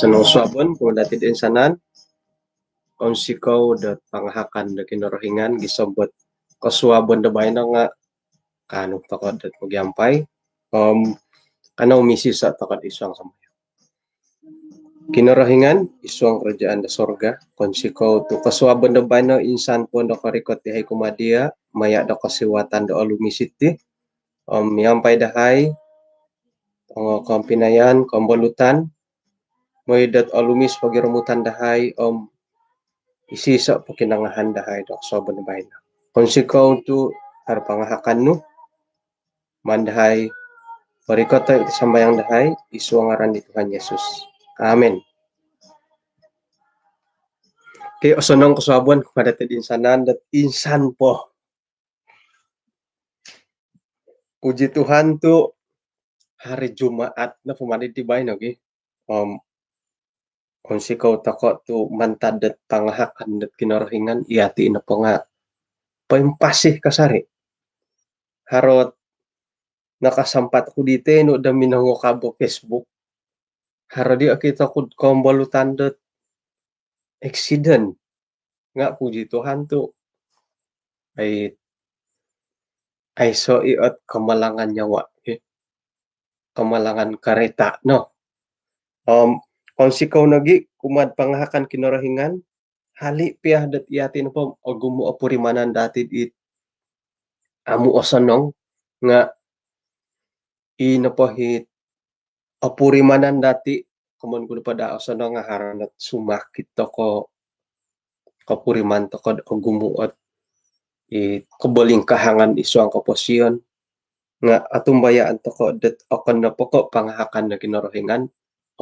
Sanong suabon kung dati din sanan konsikaw dat panghakan da kinorohingan gisobot kasuabon da bay na nga kanong takod dat magyampay kanaw misi sa takod isang samay. Kinorohingan isuang kerajaan da sorga konsikaw tu kasuabon da bay na insan po da karikot dihay kumadia maya da kasiwatan da alumisit di yampay dahay kampinayan kambalutan moidat alumis pagiramutan dahay isisa po kinangahan dahay da kasuabon da bay na konsikaw tu har pangahakan no mandahay parikot tayo sambayang dahay isuangaran di Tuhan Yesus. Amen. Kaya osanong kasuabon kepada tinsanan dat insan po. Puji Tuhan tu hari Jumaat na pumanit di bay okay? Konsikaw tako tu mantad dat pangahakan dat kinorohingan iati na po nga paimpasih kasari. Harot nakasampat ko dito no da minango kabo Facebook. Haro di kita ko kombalutan dat accident nga puji Tuhan tu ay so iot kamalangan nyawa okay? Kamalangan kareta no konsikaw nagi kumad pangahakan kinorohingan hali piah dat iati na po agumo apurimanan dati it amu osanong nga inapahit apurimanan dati kumon ko pada osanong nga haranat sumakit to ko kapuriman to ko agumuot kabaling kahangan isu ang kaposyon nga atumbayaan to ko dat akan na po ko pangahakan na kinorohingan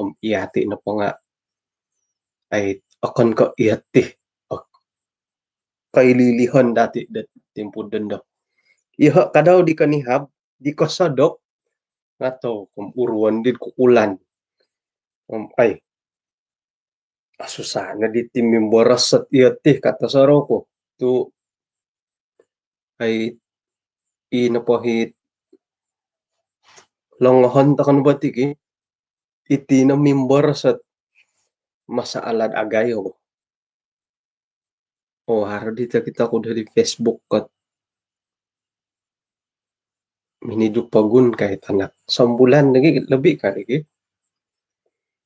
iati na po nga ay akan ko iati kaililihon dati dat timpudon do iha kadaw di kanihab di kasadok nga to kung uruan din kukulan ay susah na di timimboras at iati kata saro ko tu ay inapahit longohon takan batiki iti na mimboras at masaalad agayo haro dito kita ko dari Facebook kat miniduk pagun kahit anak sambulan lagi lebih kali gitu.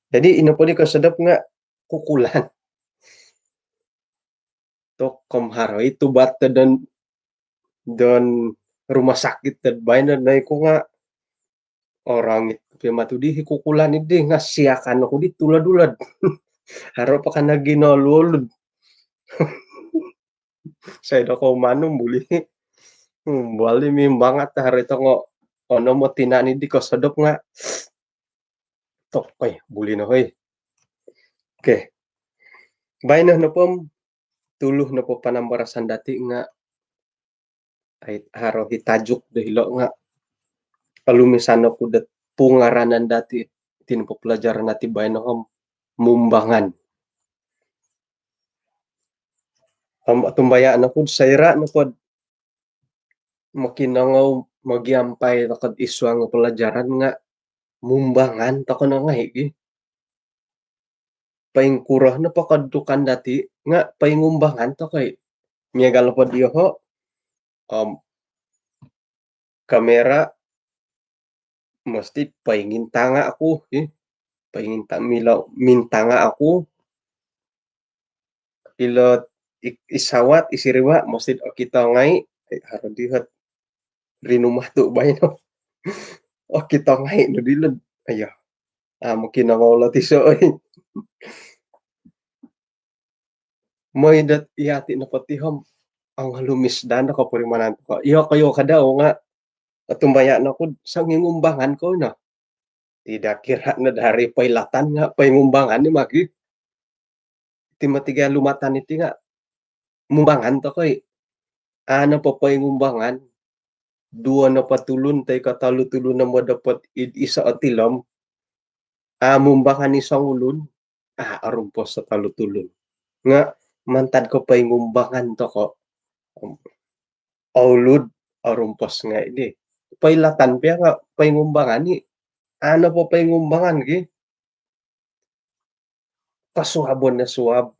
Jadi inapodi ka sedap nga kukulan to komharo itu bata dan rumah sakit tad bayna na ko nga orang itu matudi kukulan ide nga siakan ako di tulad-ulad haro pa ka naginalulod say do ko manum buli bali mimbangat harito ngo ono mo tinani di ko sadop nga tok buli na hoy okay bayna na pom tuluh na po panambarasan dati nga ay haro hitajuk dahilo nga alumisan ko dat pungaranan dati tinpo pelajaran nati bayna mumbangan tumbayaan ako sayra na pod makinangaw magyampay takad isu ang pelajaran nga mumbangan tako na nga higi paingkurah na pakadukan dati nga paingumbangan to kay miyagal po diyo ho kamera mesti paingin tanga ako paingin mintanga ako ilot isawat isiriwa mesti kita ngai haro dihat rinumah tu bay no kita ngai no dilad ayo mungkin nawala tiso may dat iati na patihom ang halumis dan ako purimanan ko iyo kayo kadaw nga atumbaya na ko sa ngumbangan ko na tidak kira na dari pailatan nga paingumbangan ni magi timatiga lumatan iti nga mumbangan to koy ano pa paingumbangan dua na patulun tay katalutulun na mo dapat isa atilom mumbangan isang ulun arumpos sa talutulun nga mantad ko paingumbangan to ko aulud arumpos nga ini pailatan piya nga paingumbangan ni ano po paingumbangan gi kasuabon na suab,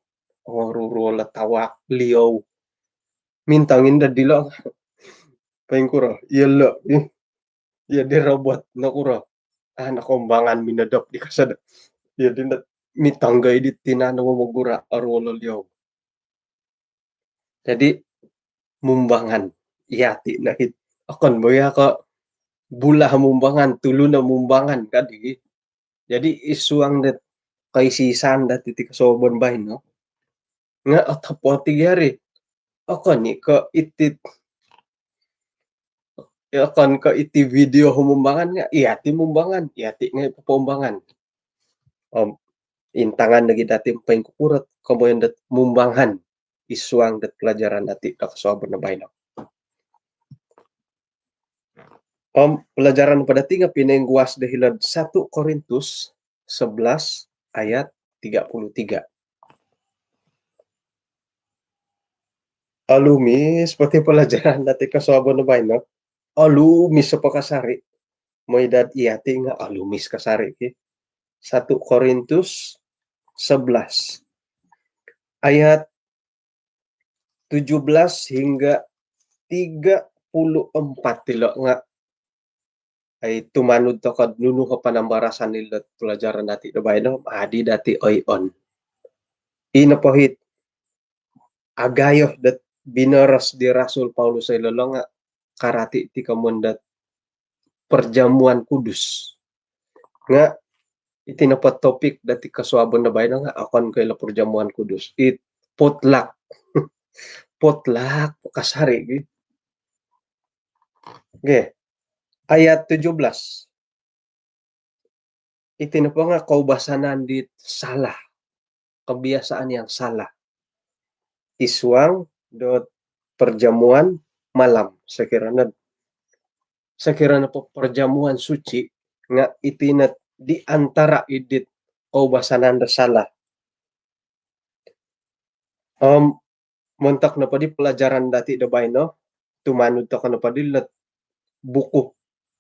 ngoruro la tawak liyaw, mintangin da dilo, paing kuro, yelo, ya di robot na kuro, nakombangan minadap di kasada, ya di na mitanggay di tinanong mo magura arwolo liyaw. Jadi mumbangan, yati na hit, akon boya ka bulah mumbangan, tulo na mumbangan kadi. Jadi isuang dat kaisisan dat iti kasobon bahin no. Nga atapoti yari. Akon ni ka itit akan ka iti video humumbangan nga iyati mumbangan, iyati nga ipapumbangan. Intangan lagi dati paing kukurat kamoyan dat mumbangan isuang dat pelajaran dati da kasobon na bahin no. Pelajaran pada tinga pinengguas dahilad 1 Korintus 11 ayat 33. Alumis pati pelajaran dati kasobon na bahin no. Alumis sa pakasari. Mo edad iyati nga alumis kasari ki. 1 Korintus 11 ayat 17 hingga 34 tilo nga ay tumanod to kad nuno ka panambarasan nila pelajaran dati da bahin no, adi dati oy-on. Inapahit agayo dat binaras di Rasul Paulus ay lolo nga karati ti kamundat perjamuan kudus. Nga itinapat topik dati kasuabon na bahin nga akon kay la perjamuan kudus. It potluck. Potluck kasari gi. Okay. Ayat 17. Itinapa nga kaubasanan di salah. Kebiasaan yang salah. Isuang dot perjamuan malam sekiranya po perjamuan suci nga itinat di antara idit kaubasanan da salah. Montak na pa di pelajaran dati da bahin no, tumanod to ka na pa di buku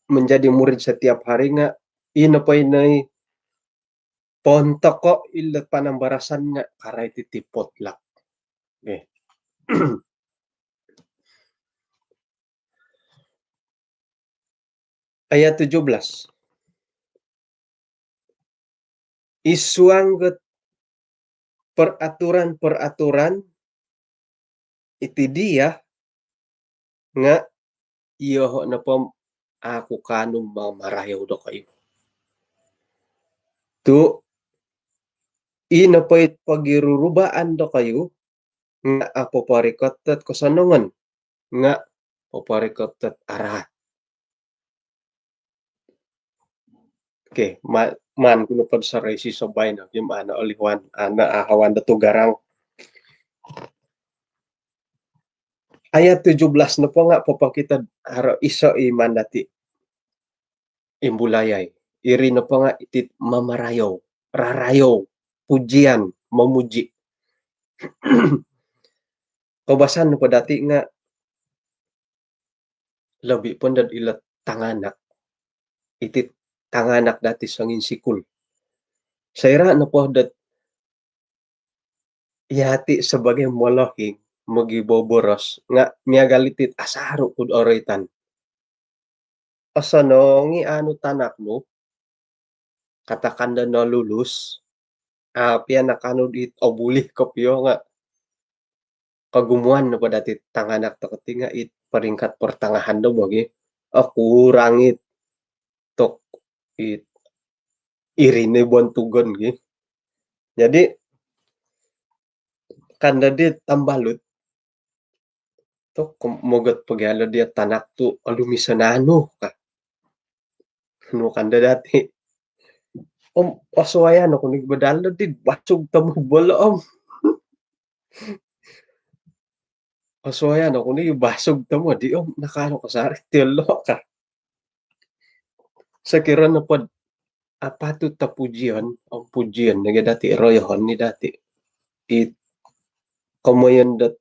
menjadi murid setiap hari nga ina pa inay pontok ko ilat panambarasan nga karay ti potluck. Okay. Ayat 17. Isuangget peraturan-peraturan iti dia nga iyo na po ako kanong mamarayaw do kayo. Tu inapait pagirurubaan do kayo nga apoparikotet kasanongan nga paparikotet arahat. Okay, man kuno pad sa resi sabay na yung aliwan ana ahawan da tugarang. Ayat 17 na po nga papakita haro iso iman dati imbulayay. Iri na po nga itit mamarayaw, rarayaw, pujian, mamuji. Kabasan na po dati nga labi po dad ilat tanganak. Itit tanganak dati sangin sikul. Sayra na po dat yati sebagai molohing magiboboros nga miagalitit asaro kud oritan. Asanongi ano tanak mo katakan na lulus apia nakano dit obulih kopyo nga kagumuan na pa dati tanganak to nga it peringkat pertengahan do bagi kurangit tok it irine bon tugon gi. Jadi kanda dit tambalut tok mogot pagalo dia tanak tu alumisanano ka. No kanda dati paswayan ako nagbadalo din basog tamo bolom. Paswayan ako ni basog tamo di nakano ka sa tilo ka. Sakira na pod apatut ta pujian ang pujian nga dati royohon ni dati it kamoyan dat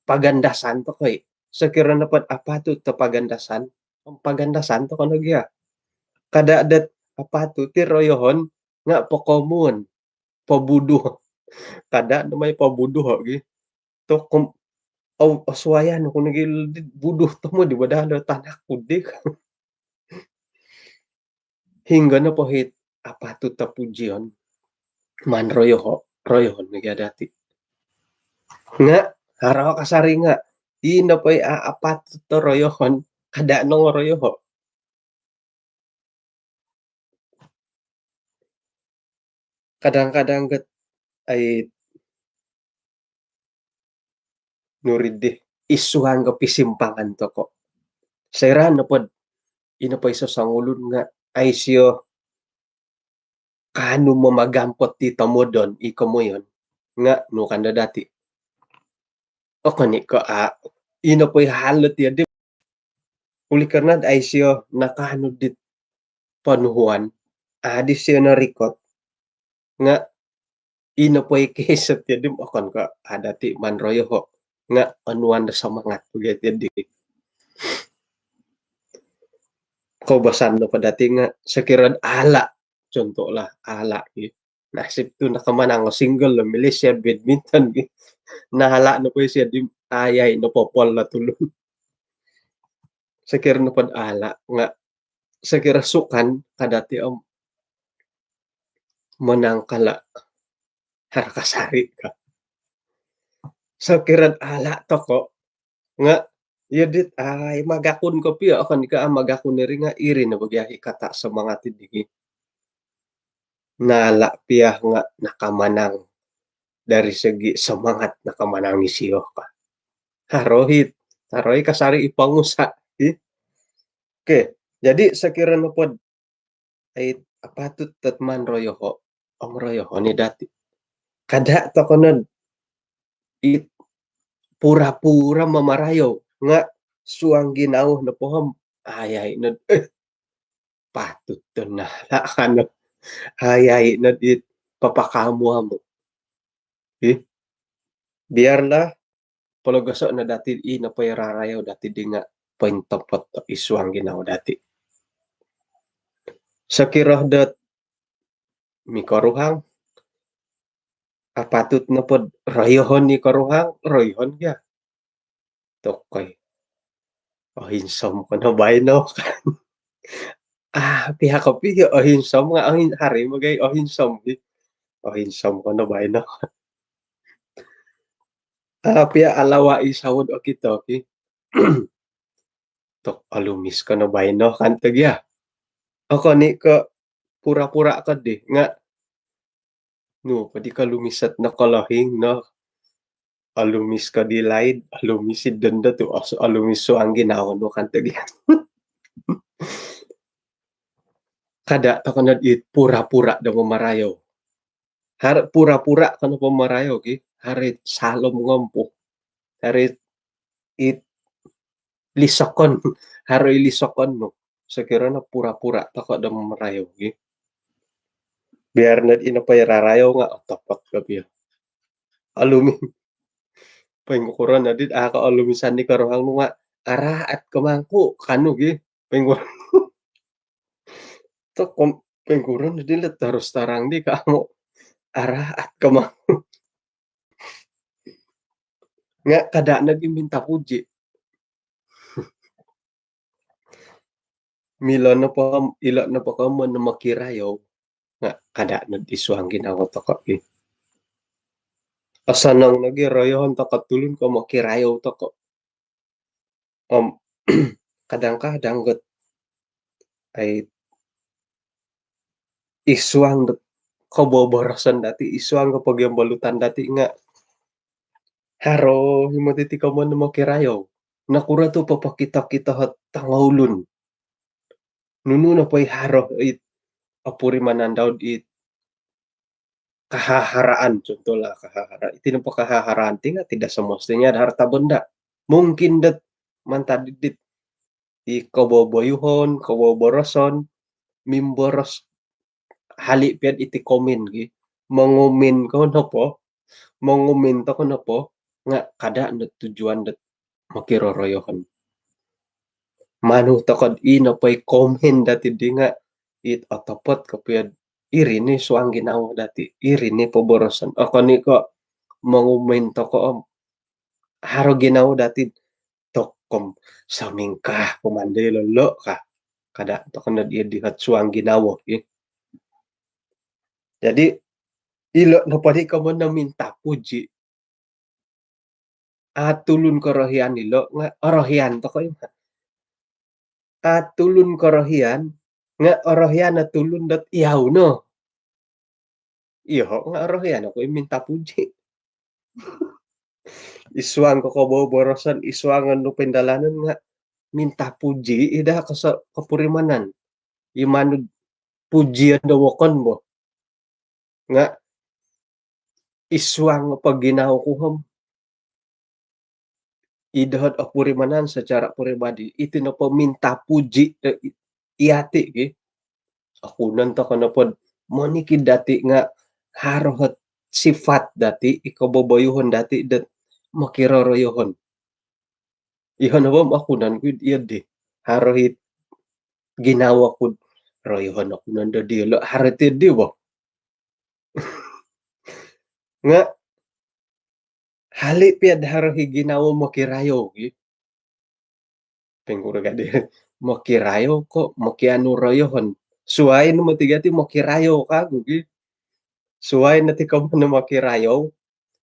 pagandasan to koy. Sakira na pod apatut ta pagandasan ang pagandasan to kano gya. Kada dat apatut ti royohon nga pokomun pabuduh, kada namay pabuduh gi, to aswayan ko nagil buduh to mo di badalo tanak pudi hingga na pohit apatu tapujion man royohon nagadati. Nga haraw kasari nga ino pa'y aapatu to royohon kada no nga royoho. Kadang-kadang ket ay nuridde isuang nga pisimpangan to ko. Sera na pod ino pa'y sasangulod nga ay siyo kano mo magampot ti tamodon iko mo yon nga no kanda dati. O kani ko ino pa'y halot ya di uli karnad ay siyo nakano dit panuhuan di siyo na rikot nga ino pa'y kesat ya dim okon ka adati man royo ho nga anuan na samangat uget ya di kaubasan no padati nga sakiran ala contoh lah ala nasib tu nakamanang single lo Malaysia badminton nahala no po siya di ayay no popol na tulong sakir no pad ala nga sakira sukan kadati ang menang kala harakasari ka sakiran ala to ko nga yedit ay magakun ko piyo akan ka magakun ni nga iri na bagyahi kata sa mga tidigi nala piyah nga nakamanang dari segi semangat nakamanang ni siyo ka harohit haroy kasari ipangusa oke jadi sekira no pod ay apatut tatman royoho ang royoho ni dati kada to konon it pura-pura mamarayo nga suang ginauh na pohon ayay na patut to na ano ayay na dit papakamu mo biarlah palogaso na dati na pairarayaw dati di nga paintapot to isuang ginauh dati sakirah dat mikaruhang apatut na pod rayohon ni karuhang rayohon ya tokoy hinsom ko na bayno pihak ko piyo hinsom nga hari magay hinsom ko na bayno pia alawa isawod o kito tok alumis ko na bayno kantag ya ako ni ka pura-pura ka di nga no padi ka lumisat na kalahing no alumis ka di laid alumis si denda to alumis so ang ginawa no kantag yan kada ako na it pura-pura da mamarayo har pura-pura kano pamarayo harit salom ngompo harit it lisokon haroy lisokon mo sakira na pura-pura tako da mamarayo biar na ina pairarayo nga tapat ka biya alumi pengukuran na dit ka alumisan ni karohang nga araat kamangku kanu pengukuran to pengukuran na dilet harus tarang di kamu araat kamang nga kada nagminta puji mila na pa ila na pa ka man na makirayo nga kada na isuang ginawa to ka asanang nagirayohan ta katulon ko makirayo to ko kadang-kadang got ay isuang kaboborosan dati isuang kapag yung balutan dati nga haro himatiti ka man na makirayo nakura to papakita-kita hat tangawlon nuno na pa'y haro it apuri manandaw it kahaharaan contoh lah kahahara iti na pakahaharaan ti nga tidak semestinya ada harta benda mungkin dat mantadidit kaboboyuhon kaboboroson mimboros hali piad iti komen mangumin ko na po manguminta ko na po nga kada na tujuan dat makiroroyohon manu takod ina pa'y komen dati di nga it atapot kapiad irini suang ginawang dati, irini poborosan. Ako ni ko mangumento ko haro ginaw dati tokom samingkah kumande lolo ka kada to kana dia dihat suang ginawa jadi ilo no padi ka mo na minta puji atulun korohian ilo nga orohian to ko atulun korohian nga orohian atulun dat iyaw no iyo nga orohian ako minta puji iswang ko borosan iswangan no pendalanan nga minta puji ida ka sa kapurimanan imanud pujian dawakon mo nga iswang pag ginawa ko idahad ako rimanan secara pribadi iti na paminta puji iati aku nanta kana pod moniki dati nga harohat sifat dati ikababayuhon dati dat makiroroyohon ihan awam ako nan gud iya di harohit ginawa ko royohon ako nanda dilo haritid di ba nga hali piad harohi ginawa makirayo Pengkura gade makirayo ko makianu royohon suai no matigati makirayo kagu suai na ti kamu na makirayo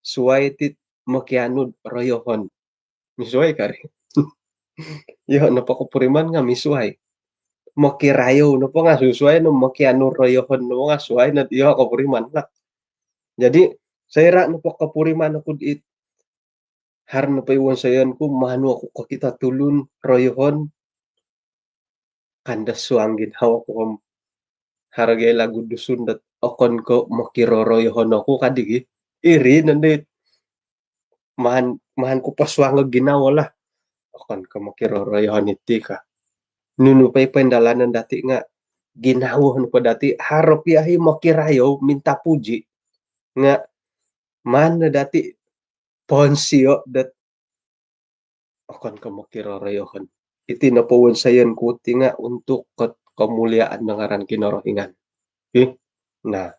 suai ti makianu royohon misuai kari yo napakapuriman nga misuai makirayo no po nga susuai no makianu royohon no nga suai na iyo kapuriman na jadi saya no kapuriman ako it har na pa iwan sayan ko mano ako kakita tulun royohon kandas suang ginhawa ko haragay lagu dusun dat okon ko makiroroyohon ako kadigi iri nandit mahan mahan ko paswang ginawa lah okon ko makiroroyohon iti ka nunupay pendalanan dati nga ginawa no pa dati harap yahi makirayo minta puji nga man na dati ponsiyo dat okon ko makiroroyohon iti napawan sayan ko tinga untuk kemuliaan ng aran kinorohingan nah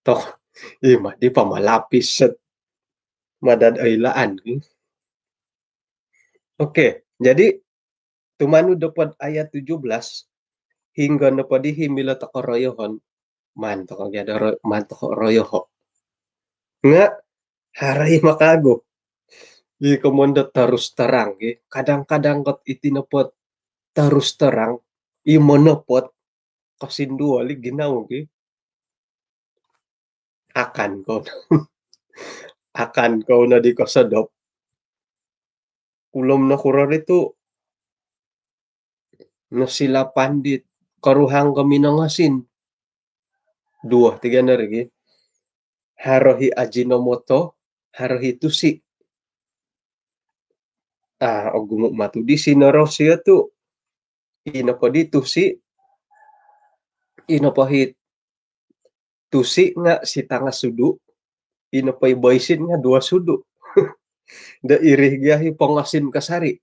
toh di pa malapis sa madadailaan Oke, jadi tumanu dapat ayat 17 hingga napadihi mila takoroyohon man to kagada man to royoho nga haray makago di komondo terus terang kadang-kadang kot itinapot terus terang imonopot kasindu ali ginaw akan ko akan ko na di kasadop ulom na kurar itu na sila pandit karuhang kami nangasin dua tiga na rin harohi ajinomoto harohi tusi ogumuk matu di sinarosya tu inapa di tusi inapahit tusi nga si tanga sudu inapay baisin nga dua sudu da irih gahi pangasin kasari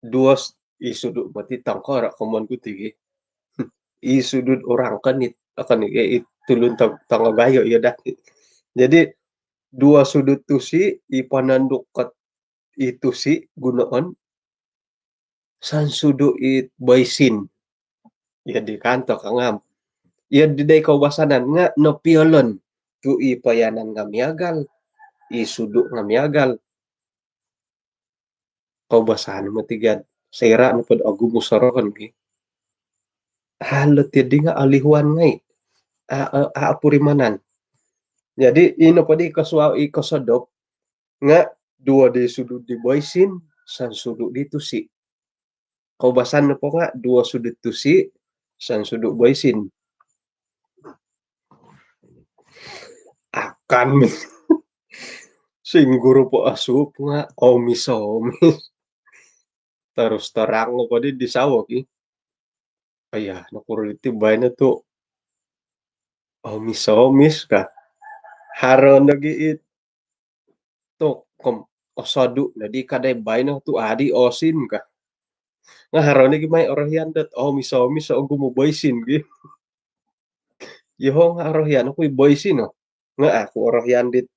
dua isudu mati tangkara kaman kutigi isudut orang kanit akan tulun tanggagayo ya dati jadi dua sudut tusi ipananduk kat itu si gunaon san sudu it baisin ya di kanto kangam ya di day kawasanan nga no piolon tu ipayanan nga miagal isudu nga miagal kawasahan mo tigad sera no pod agumusaron halot di nga alihuan ngay aapurimanan jadi ino pa di kaswa ikasadop nga dua di sudut di baisin san sudut di tusi kaubasan na po nga dua sudut tusi san sudut baisin akan singguro po asup nga omis terus terang ko di disawag aya nakuriti bay na to omis ka haro nagiit to kom osadu na di kaday bay na to adi osin ka nga haroni gi may orahyan dat miso og gumuboysin gi. Yuho nga orahyan ako'y boysin, nga ako orahyan dit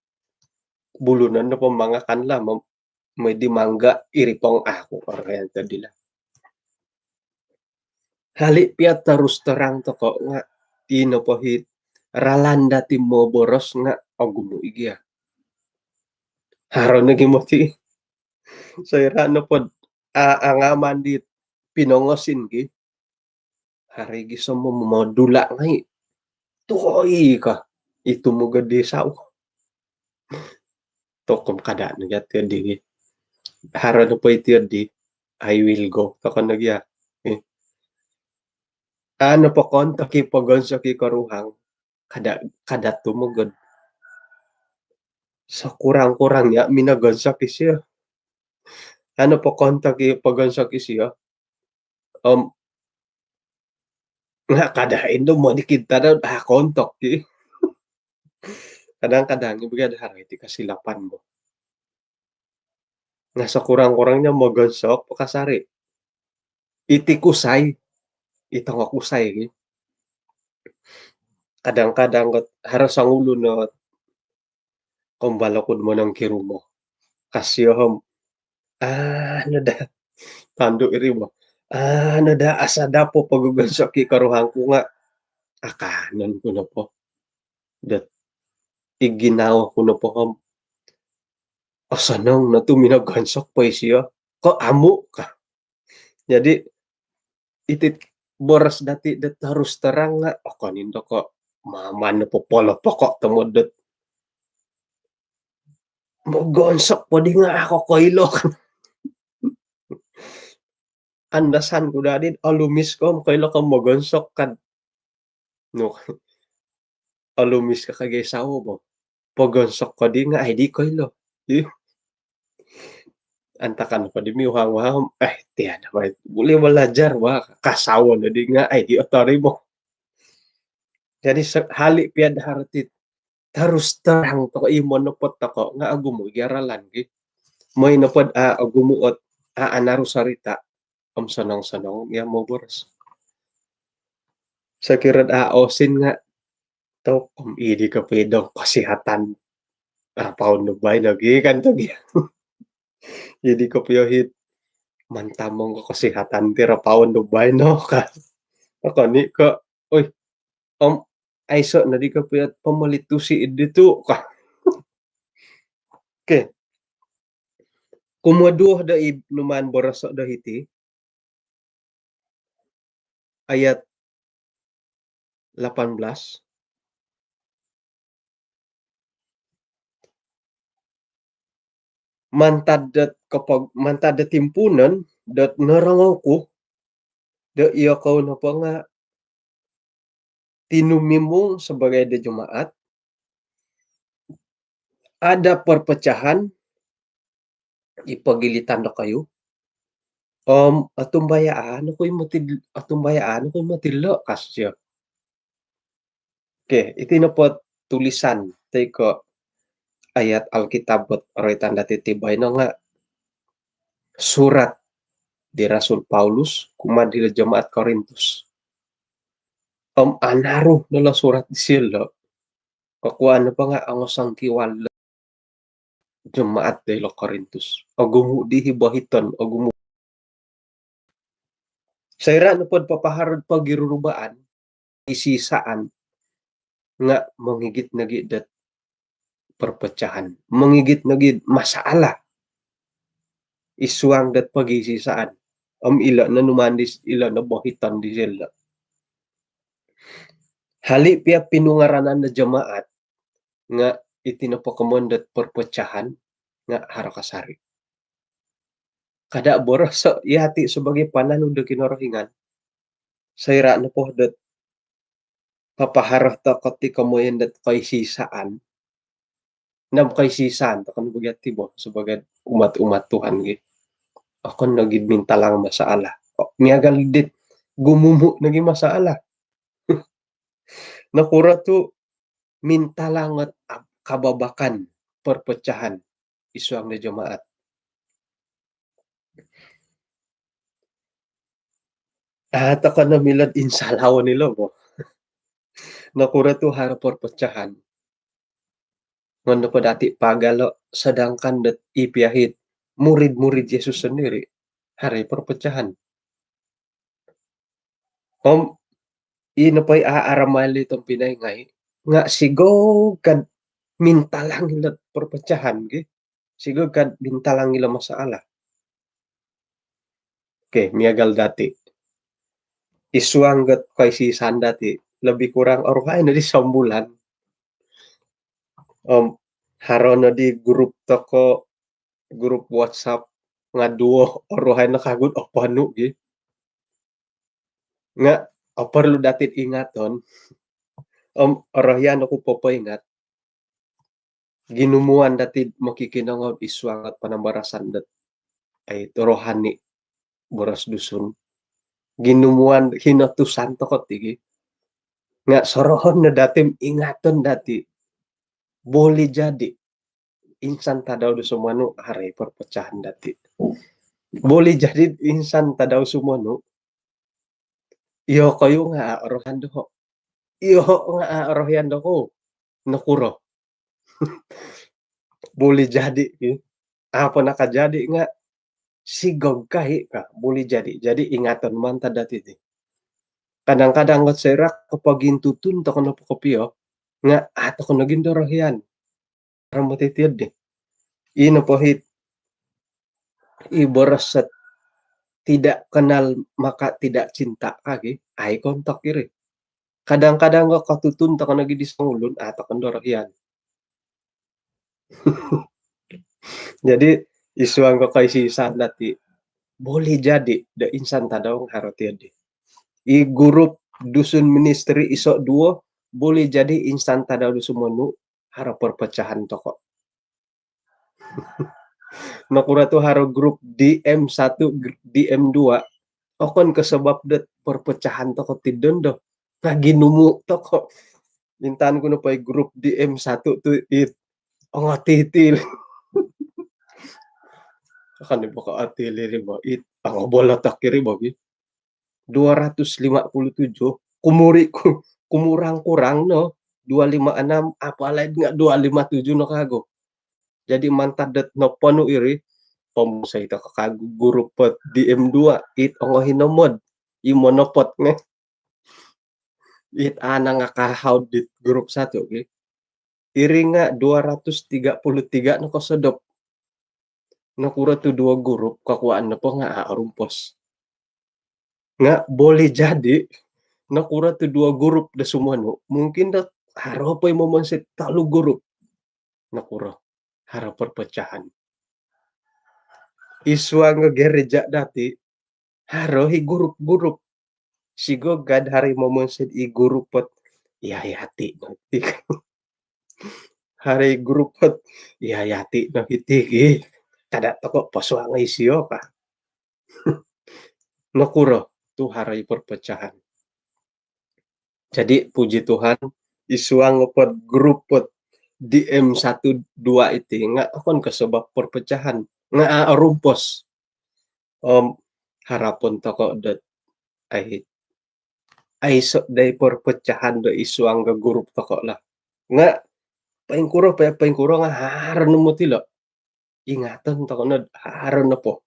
bulunan na pambangakan la may di mangga iripong ako orahyan tadila. Hali piat terus terang toko nga tinapahit ralanda ti mo boros nga gumo igya. Haron na gimoti sayra na pod angaman dit pinongosin gi harigi sa mo modula ngai tuhoy ka itu mo gadi sao tokom kada nagyat di haron na po itiyan di I will go toko nagya ano po kon taki pogon sa kikaruhang kada kada tumugod sa kurang-kurangnya minagansak siya. Ano po kontak pagansak siya? Um, nga kadain do mo kita daw kontak ti. Kadang-kadang ibigay haray ti kasilapan mo. Nga sa kurang-kurangnya magansok kasari. Iti kusay. Ito nga kusay. Kadang-kadang haras ang ulo na kumbalakod mo ng kirumo. Kasiyahom, ano da, tando iri mo. Ano da, asada po pagugansak karuhang ko nga. Akanan ko na po. Dat iginawa ko na po ham. Asanang na tuminagansak pa siya. Ko amo ka. Jadi itit boras dati dat harus terang nga. Kanindo ko maman na po polo pokok tamo dat. Magansak pa di nga ako kailok. Andasan ko dati alumis ko kailok ka magansak kad. No, alumis ka kagay sawo mo. Pagansak ka di nga ay di kailo. Antakan pa di mi wahang tiyan ba boleh belajar wah kasawa na di nga ay di otori mo. Jadi hali piad haratit harus terang to imo no pot ko nga agumo gyaralan gi. May napod agumuot anaro sarita sanong-sanong ya mo boros. Sa kirad osin nga to idi ka pedong kasihatan paun no bay lagi kan to gi. Jadi ko piyohit mantamong ko kasihatan ti rapawan do bay no ka. Ako ni ko oy aiso na di ka puyat pamalit si dito ka. Okay. Kumuduh da numan boros da hiti ayat 18 mantad dat timpunan dat narangaw ko da iya kau na pa nga tinumimong sebagai da jemaat ada perpecahan ipagilitan na kayo atumbayaan ako'y matilo kasya. Okay, itinapot tulisan tay ko ayat Alkitabot roitan dati tibay no nga surat di Rasul Paulus kuman di jemaat Korintus. Anaro nala surat di sila kakuan na pa nga ang usang kiwal jemaat di Korintus. Agumu di hibahiton agumu. Sayra na pod papaharod pagirurubaan isisaan nga mangigit na gidat perpecahan. Mangigit na gid masalah isuang dat pagisisaan. Ila na numandis ila na bahitan di sila. Hali pia pinungaranan na jemaat nga itinapakamon dat perpecahan nga harakasari. Kada boros so ihati sebagai pananod da kinorohingan. Sayra na po dat papaharah ta kati kamoyan dat kaisisaan. Nam kaisisaan ta kan bugati bo sebagai umat-umat Tuhan gitu. Ako nagid mintalang masalah. Miagal dit gumumu naging masalah. Nakura tu mintalangat kababakan perpecahan isuang na jemaat. Ata ka na milad insalaw nila mo. Nakura tu haro perpecahan. Ngono pa dati pagalo sedangkan ipiyahit murid-murid Yesus sendiri hari perpecahan. Om ino pa'y aaramali itong pinaingay nga sigaw kad mintalang ila perpecahan gi. Sigaw kad mintalang ila masalah. Oke, miagal dati. Isuanggat kay si Sandati lebih kurang oruhay na di sambulan. Haron na di grup WhatsApp nga duo oruhay na kagud o panu gi. Nga perlu datit ingaton orahyan ako popoingat ginumuan dati makikinangod isuangat panambarasan dat ay rohani boras dusun ginumuan hinatusan tokot tigi nga sorohon na datim ingaton dati boleh jadi insan tadaw do sumano haray perpecahan dati boleh jadi insan tadaw sumano iyo kayo nga rohan do iyo nga rohan do ko nakuro boleh jadi apa nakajadi nga sigog kahi ka boleh jadi ingatan man dati ti kadang-kadang ngot serak kapag intutun to kono kopio nga ato ko naging dorohyan para matitiyad ino pohit iboras sa tidak kenal maka tidak cinta kagi ay kontak iri kadang-kadang ko katutun to kono gidi sangulun ato kon dorohyan jadi isuang ko kay si Sandati boleh jadi da insan tadaw harotiyad i grup dusun ministry isok duo boleh jadi insan tadaw do sumanu haro perpecahan toko nakura tu haro grup DM1 DM2 okon kesebab det perpecahan toko tidon do naginumu toko mintaan ko na pa grup DM1 tu it ang atitil akan di baka atili mo it ang bola takiri mo 257 kumurang-kurang no 256 apalagi nga 257 no kago jadi mantadet no panu iri pamusa ito kakago grup pot DM2 it ang hinomod imonopot nga it ana nga kahawd dit grup 1 okay iri nga 233 no kasodop nakura tu dua grup kakuan na po nga arumpos nga boleh jadi nakura tu dua grup da sumano mungkin da haro pa momonset talo grup nakura haro perpecahan iswa nga gereja dati haro hi grup-grup sigo gad hari momonset i grupot ihayati no hari grupot ihayati no hitigi kada toko paswang isyo ka nakuro tu haray perpecahan jadi puji Tuhan isuang pod grup pod DM12 iti nga akon kasebab perpecahan nga arumpos harapon toko dat ay so day perpecahan do isuang ga grup toko lah nga paingkuro nga haron mo tilo ingatan toko na haron na po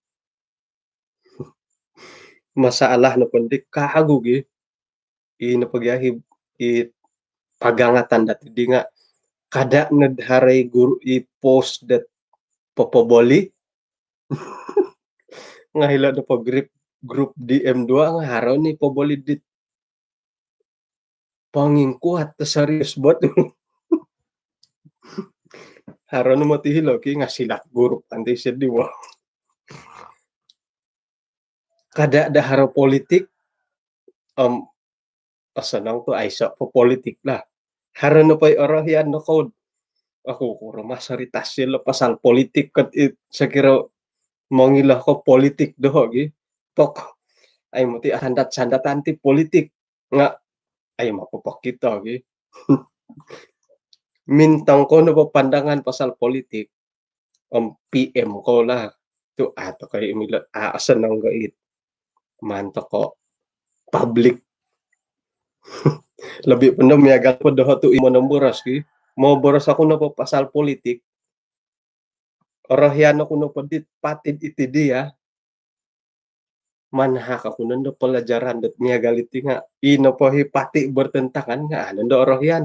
masalah na pondi kahagugi inapagyahib pagangatan dati di nga kada nadharay guru i-post dat popoboli nga hila na po group DM2 nga haraw ni poboli dit pangingkuhat ta serius bot haraw na matihilo ki nga silat group anti siya di mo kada da haraw politik pasanang to ay sa po politik lah haraw na pa'y orahyan na code ako kuro masaritas sila pasal politik kat it sa kira mangilah ko politik doho gi pok ay mo ti handat-sandat anti politik nga ay mapapak kita gi mintang ko na pandangan pasal politik PM ko lah tu ato kay imila aasan nang gait manto ko publik. Lebih pendem ya gal podo tu imo boros ki. Mau boros aku nopo pasal politik. Rohyan aku nopo dit patit itu dia. Manhak aku nendo pelajaran det niaga liti nga. Ino pohi pati bertentangan nga nendo rohyan.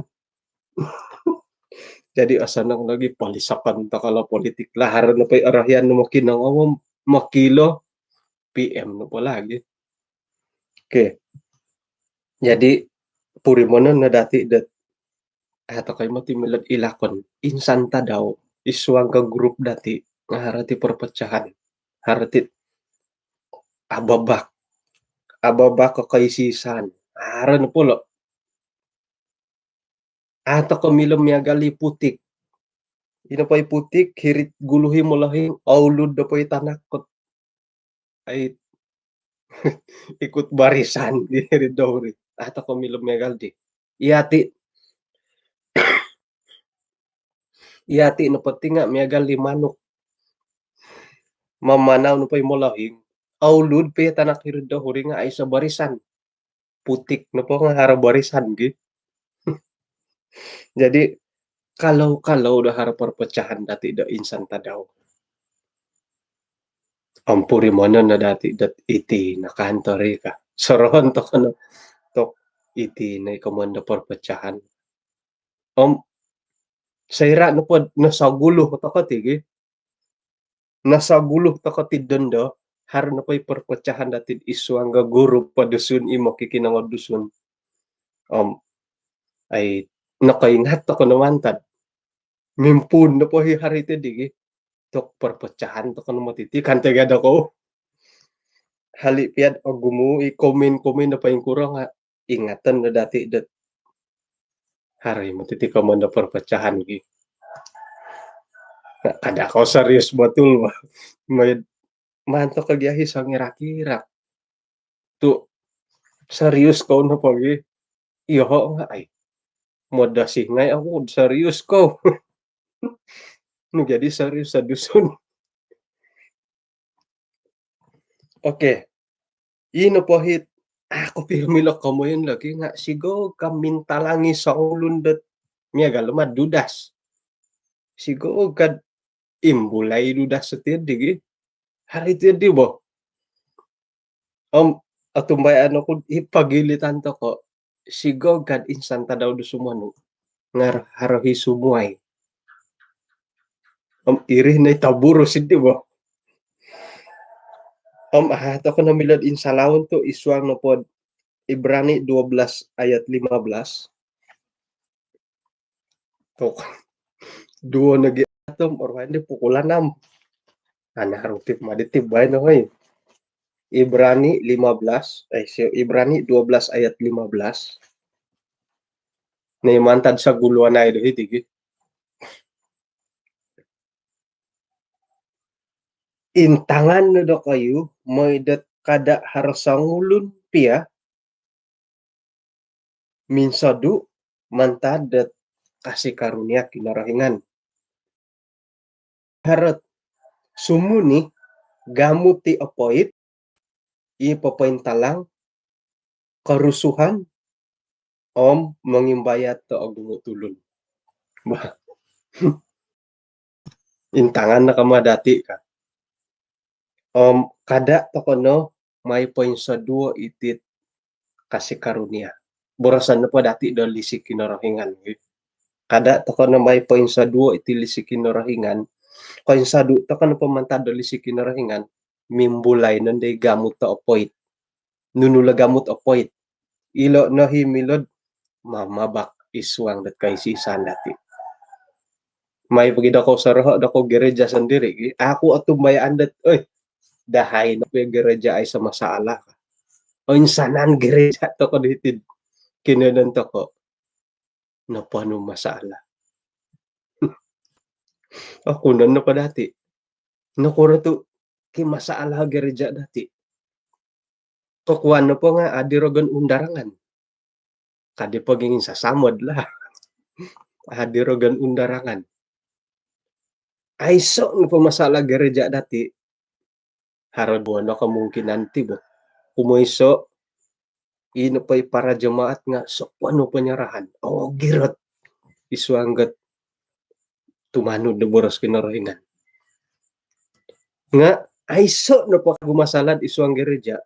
Jadi asanang lagi palisakan ta kalau politik lah haron pa rohyan no makinang awam makilo PM no po lagi. Oke. Jadi purimono na dati det atau kayo mo timilad ilakon insan ta daw iswang ka grup dati nga harati perpecahan harati ababak ababak kakaisisan aran pulo atau kamilom miagali putik ino pa'y putik hirit guluhi mulahing aulud na pa'y tanakot ay ikut barisan hirit dawri atau kamilom miagaldi iati iati no pati nga miagali manok mamanaw no pa'y mulahing aulud pa'y tanak hirit dawri nga ay sa barisan putik na po nga harap barisan gi. Jadi kalau udah harap perpecahan dati da insan tadaw. Ampuri mana na dati dat iti na kantori ka. Sorohan to kano tok iti na ikomanda perpecahan. Saira no pod nasagulo to ka tigi. Nasagulo to ka tidendo har na pa'y perpecahan dati isu angga guru padusun imo kikinangod dusun. Ay nakaingat to kano mantad. Mimpun na po harite digi. Tok perpecahan to kano matiti kantegada ko. Halipiad o gumu i-komen na paing kurang nga ingatan na dati dat hari matiti ka man na perpecahan gi. Kada ko serius betul ba. May manto kagyahi sang irak-irak. Tu serius ko na pagi. Iyo nga ay. Modasih ngay ako serius ko. Jadi serius sa dusun. Oke. Ino po hit ako pirmilok ko mo yun lagi nga sigo kamintalangi sa ulundat niya galumad dudas. Sigo kad imbulay dudas sa tiyadi hari tiyadi bo. Atumbay ano ko ipagilitan to ko sigo kad insanta daw do sumano ngar harahi sumuay. Irih na itaburo sidi bo. Ahato ko na milad insalawon to iswang no pod Ibrani 12 ayat 15. Tok. Duo nagi atom or hindi pukulan nam. Ana harutip maditib bay no hoy. Ibrani 15 Ibrani 12 ayat 15. Na imantad sa guluan na ito hitigi. Intangan na do kayo may dat kada harsangulun pia minsadu mantadat kasih karunia kinarahingan. Harot sumuni gamut ti apoit ipapaintalang karusuhan om mangimbayat to agumutulon. Bah. Intangan na kamadati ka. Kada to kono may point sa duo itit kasih karunia. Borasan na po dati do lisik kinarahingan. Kada to kono may point sa duo iti lisik kinarahingan. Kung sa duo to kono pamantad do lisik kinarahingan mimbulay nanday gamut to apoit. Nunula gamut apoit. Ilo no himilod mamabak iswang dat kay sisan dati. May pagida ko sa roho dako gereja sendiri. Ako atumbayaan dat dahay na po gereja ay sa masala ka. O insanan gereja to ko ditid. Kinunan to ko. Na paano masala. Ako na pa dati. Nakura to kimasala gereja dati. Kukuan na po nga adirogan undarangan. Kadi pagingin sa samod lah. Adirogan undarangan. Ay so na po masala gereja dati. Harod mo na kemungkinan tibo. Kumuiso Ino pa'y para jemaat nga sapano penyerahan, girot isu angget tumanud da boros kinorohingan. Nga aiso na paggumasalad isu ang gereja,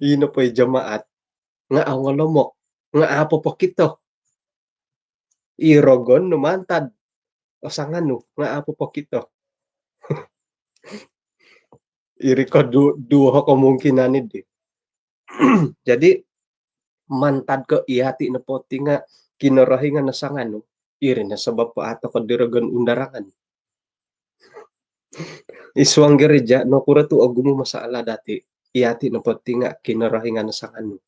ino pa'y jemaat nga awalomok nga apo pakito irogon numantad osangano nga apo pakito. Iri ko duha kemungkinan ini. Jadi mantad ko ihati na poti nga kinorohingan na sangano iri na sabab pa ato ko dirogon undarangan. Isuang gereja no kura tu agumo masalah dati ihati na poti nga kinorohingan na sangano.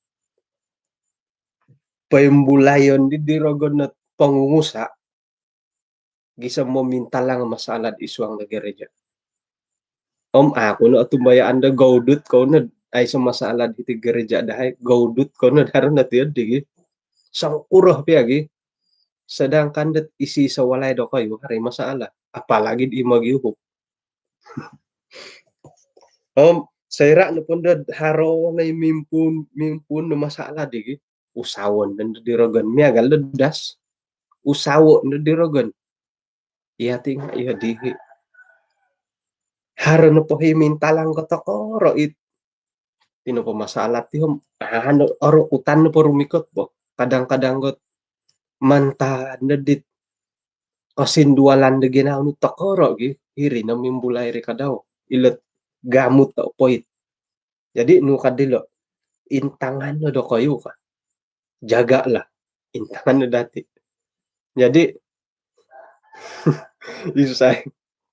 Paimbulayon di dirogon na pangungusa gisa mo minta lang masalah isuang na gereja. Ako no atumbayaan da gaudut ko na ay sa masalah di gereja dahay gaudut ko na daron na tiyad di sangkuroh piagi. Sedangkan det isi sa walay do kayo hari masalah apalagi di magyuhop. Sayra no pun da haro ngay mimpun no masalah di usawon dan dirogan miagal das usawo no dirogan iya tinga iya dihi haro no po minta lang ko tokoro it tino po masalah ti ano oro utan no po rumikot po kadang-kadang got manta nedit kasindualan de ginaw no tokoro gi iri na mimbulay ri kadaw ilet gamut ta poit. Jadi nu kadilo intangan no do kayo ka jaga lah intangan no dati. Jadi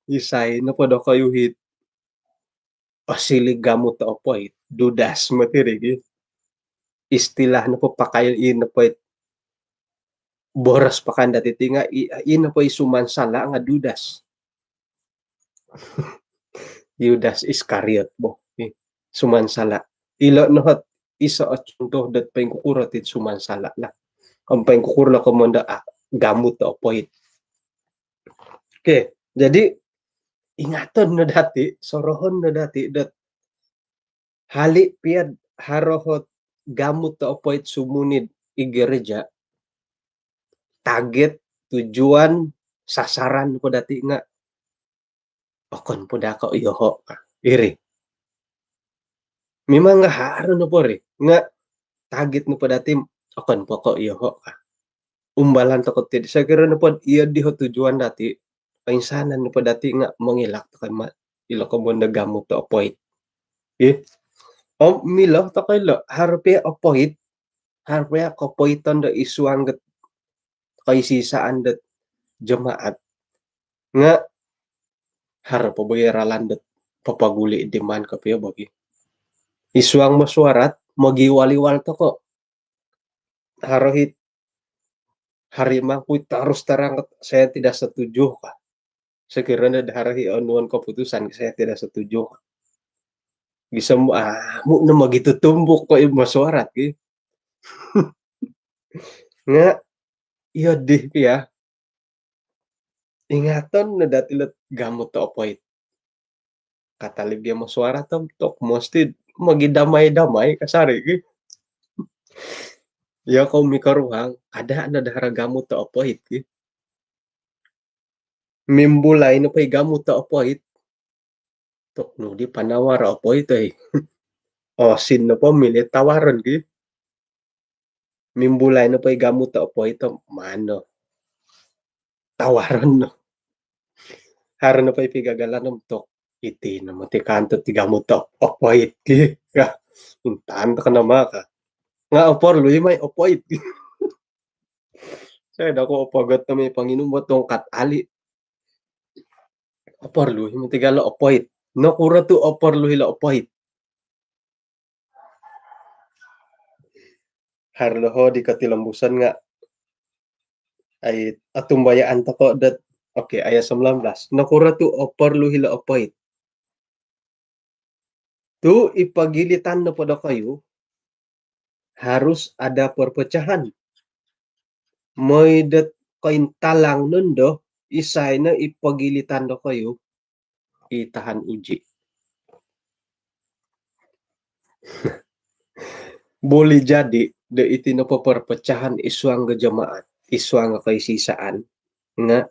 isay no po do kayo hit pasilig gamut ta poit dudas matiri istilah no po pakail in no po boros pakan dati tinga ino po isumansala nga dudas. Judas Iskariot bo sumansala ilo nohot isa at contoh dat paing kukurot it sumansala la ang paing kukurla komanda gamut to point. Okay, jadi ingaton na dati sorohon na dati dat hali piad harohot gamut to point sumunid igereja target tujuan sasaran ko dati nga okon po dako iyoho iri memang nga haro no po ri nga target no pa dati okon po ko iyoho ka umbalan to ko sa kira no po iya diho tujuan dati painsanan no pa dati nga mangilak to kay ilo ko mo nagamot to point milo to kay lo harpe point harpe ko poiton do isuang kay sisaan dat jemaat nga harap po bayaralan dat papaguli demand ka piyo bagi isuang masuarat magiwaliwal to ko harohit harimang kuy terus terang saya tidak setuju ka sekiranya harahi anuan keputusan saya tidak setuju bisa mo na magitu tumbok ko yung masuarat nga iya di ya ingaton na dati let gamot to point katalib dia masuarat tok mesti magidamay-damay kasari ya kau mikaruhang ada na dahara gamot to point mimbulay no pay gamot to point tok no di panawar point sin no po milit tawaran mimbulay no pay gamot to point mano tawaran no haro no pay pigagalan ng tok iti na mati kanto ti gamot to point intaan ka na maka nga opor luy may opoit saya dako opagat na may Panginoon mo tong katali opor luy mo tigalo opoit no kura tu opor luy la opoit harloho di katilambusan nga ay atumbayaan ta ko dat okay ayat 19 no kura tu opor luy la opoit tu ipagilitan na pada kayo harus ada perpecahan may dat kaintalang nundo isay na ipagilitan do kayo itahan uji boleh jadi da iti na perpecahan isuang ga jamaat, isuang ga kaisisaan nga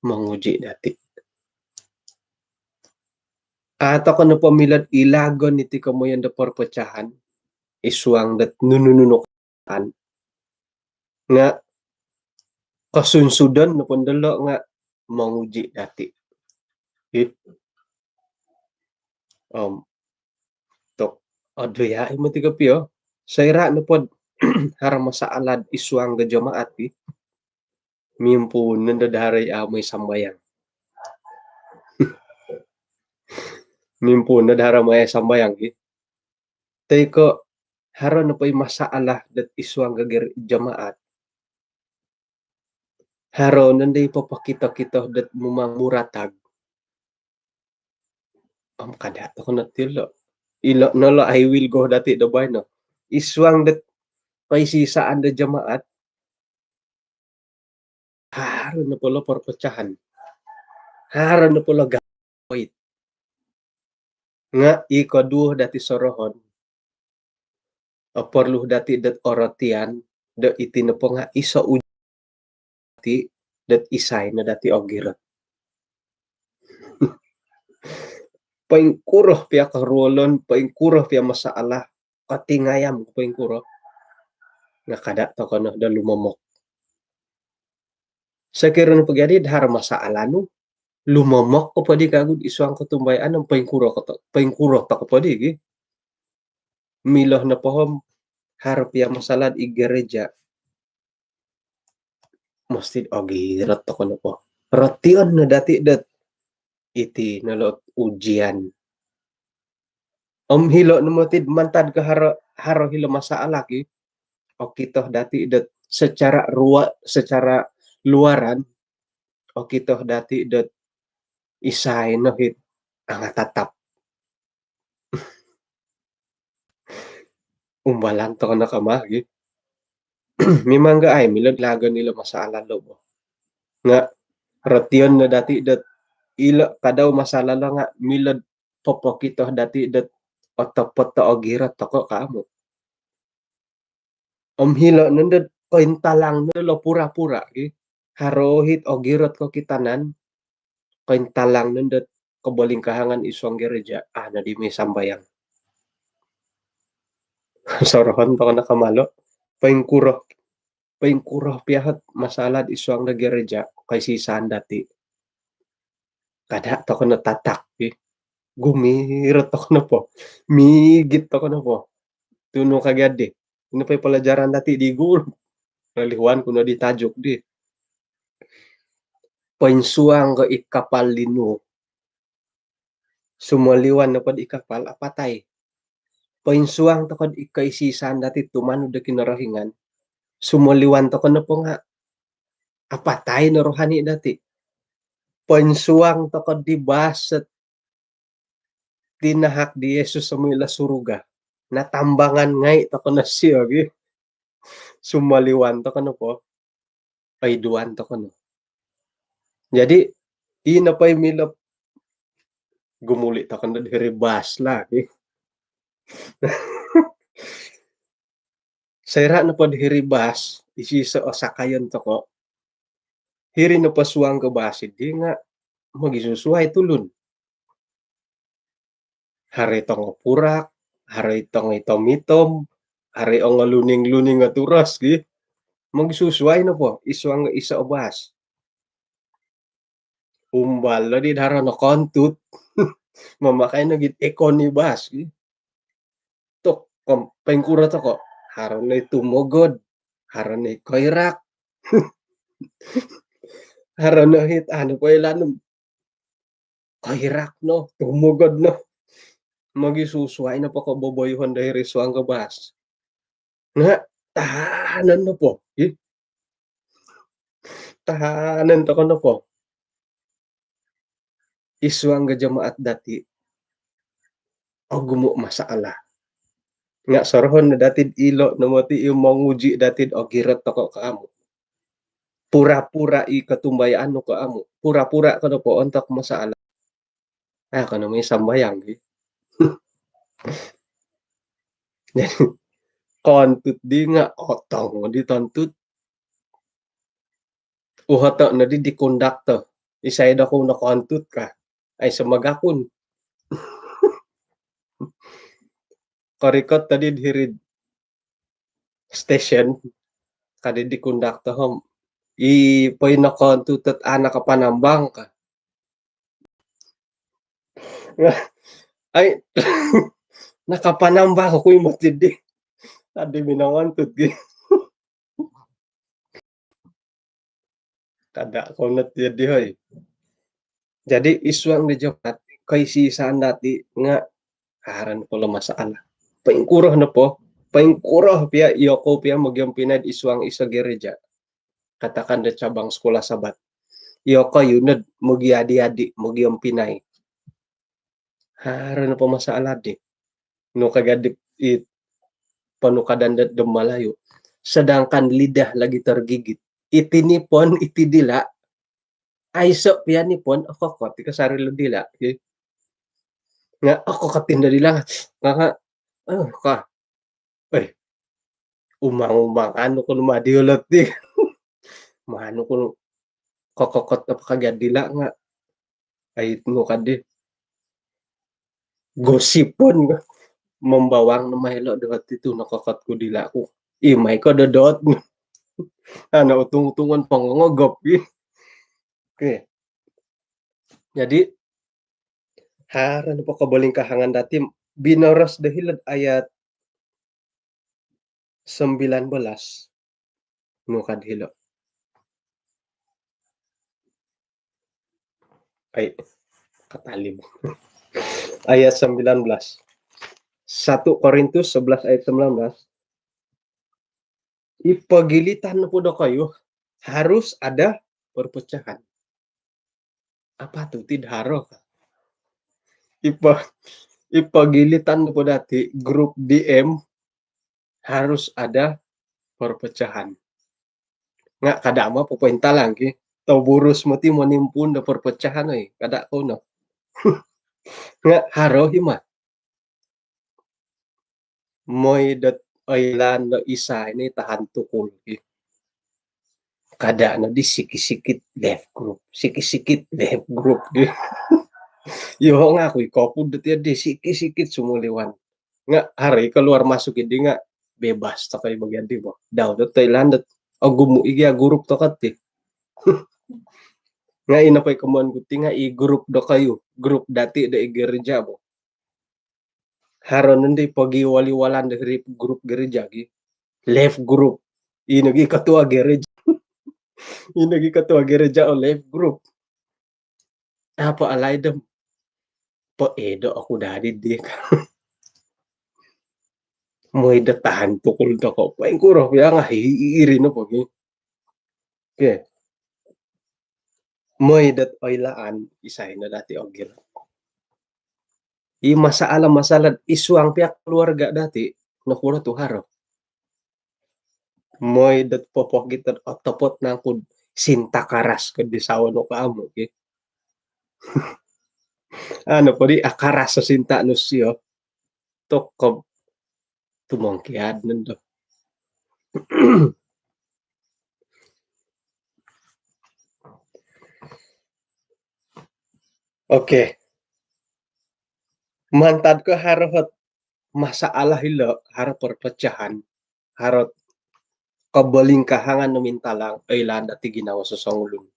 manguji dati. Atau kano pamilad ilagon iti kamoyan da perpecahan isuang dat nunununukan nga kasunsudan no pandalo nga manguji dati. Tok aduyai mo ti kapi sayra no pod harang masaalad isuang ga jamaat mimpun nandadaray amay sambayang. Mimpun nadara may sambayang tay ko haro na pa'y masaalah dat isuang ga jamaat. Haro nanday papakita-kita dat muratag. Kada ako na tilo. Ilo nolo I will go dati dabay no. Isuang dat paisisaan da jamaat. Haro na pala perpecahan. Haro na pala gawit. Nga ikaduh dati sorohon. Perlu dati dat oratian da iti na po nga isa dati dat isay na dati ogirot. Paingkuroh pia karolon, paingkuroh pia masalah, katingayam paingkuroh. Nga kada to kono da lumomok. Sakiron pagadi har masalah no lumomok ko padi kagud isuang katumbayan ang paingkuroh ta ko padi gi. Miloh na pohom har pia masalah i gereja. Mesti ogirot to kono po. Rotion na dati dat iti nalot ujian. Hilo numotid mantad ka haro hilo masalah ki. O kitoh dati dat secara luaran o kitoh dati dat isay no hit ang tatap. Umbalan to na kamagi. Mimangga ay milad lagan nila masalah lobo. Nga rotion na dati dat ilo kadaw masalah lang nga milad popokitoh dati dat otopot to ogirat to ko kamo. Hilo nandad kointalang nalo pura-pura harohit ogirot ko kitanan kointalang nandad kabalingkahangan isuang gereja na di may sambayang. Sorohon to na kamalo paingkuroh piahat masalad isuang na gereja kay sisaan dati. Kada to ko natatak gumirot to ko na po. Migit to ko na po. Tuno kagad Ano pa'y palajaran dati di gul. Nalihuan ko na di tajuk di. Painsuang ka ikapal lino. Sumaliwan na pad ikapal apatay. Painsuang to kad ikaisisan dati tumano da kinarahingan. Sumaliwan to na po nga apatay na rohani dati. Painsuang to kad di basat tinahak di Yesus sa mila suruga. Natambangan ngay to na siya. Sumaliwan to na po. Paiduan to no. Jadi ina pa'y milap gumuli to na diribas lagi. Sayra na pod hiribas isisa o sakayon to ko. Hiri na pasuang kabasid di nga magisusuhay tulun. Hari tong purak, hari tong itom-itom, hari ang luning-luning nga turas gi. Magsusuhay na po isuang isa obas. Umbal na di daro na kontut. Mamakay na git ekoni bas gi. Tok paingkura to ko. Haron na tumogod. Haron na koirak. Haron na hit ano po ilanong. Koirak no. Tumogod no. Magisusuhay na po ko boboyhon dahil risuang kabas. Nga tahanan na po. Tahanan to ko na po. Isuang ga jamaat dati. O gumo masaala. Nga sorhon na datid ilo na mati yung manguji datid o girat to ko kaamo. Pura-pura i katumbayaan no kaamo. Pura-pura ka na po ontak masaala. Ka na may sambayang. kontut di nga otong ditontut uhato na di kondakto. Isay da ko nakontut ka. Ay sumagakon. Karikot tadi hirid station kadi di kondakto hom. Pay nakontut at anak ka panambang ka. Ay nakapanambang ko yung matindi. Tadi minangontut gi. Kada ko natindi hoy. Jadi iswang di Japat kay sisaan dati nga haran ko masalah. Paingkuroh na po. Paingkuroh pia iyoko pia magyang pinad iswang isa gereja. Katakan da cabang sekolah sabat. Iyoko yunad magyadi-adi magyang pinay. Haran po masalah di. No kagadip it panukadandat Malayo. Sedangkan lidah lagi tergigit. Itinipon itidila ay so pianipon ako ko tika sarili dila. Okay? Nga ako katinda dila nga ka umang-umang ano ko madiulot di. Mano ko kokokot na pakagadila nga ay no kadi gosipon membawang na mahilo dot itu nakokot ko dila ko. Imay ko dodot. Ano utung-utungan pangongogop. Okay. Jadi haran po kabaling kahangan dati binoros dahil ayat 19 no kadhilo. Ay katalib. Ayat 19. 1 Korintus 11 ayat 19. Ipagilitan na po daw kayo, harus ada perpecahan. Apa tuh? Tidharo ka. Ipagilitan na po dati, grup DM, harus ada perpecahan. Nga, kada mo, pupunta lang, ki. Tau burus mo ti mo nimpun na perpecahan, ay. Kada ko, no. Nga, haro, hima. Moy dat aylan na isa, ini tahan tukul, ki. Kada na di sikit-sikit left group. Sikit-sikit left group, ki. Yo nga, kuy, kopud dati di sikit-sikit sumuliwan. Nga, hari, keluar masuk, hindi nga, bebas ta kayo bagyan, di ba? Daw, dat Thailand, dat gumuigi gurup to kati. Nga inapay kamuan guti nga i-group do kayo. Group dati da gereja mo. Haron hindi pagiwali-walan da group gereja gi. Left group. Inagi katua gereja. Inagi katua gereja o left group. Apa alay dem. Po edo ako dadi di. Mo'y datahan tukul na ko. Paingkuro, kaya nga hiiri na po. Okay. Mo'y dat oylaan, isay na dati ogir. Masalah isuang pihak keluarga dati, nakura to haro. Mo'y dat popok kita otopot na kud sinta karas kadi sawan no kaamo. Okay? Ano po di akaras sa sinta no siyo. Tok tumongkiad nando. Okay. Mantad ko harot masalah hilo, harot perpecahan, harot kabalingkahangan no mintalang ay landa ti ginawa sa sangulun.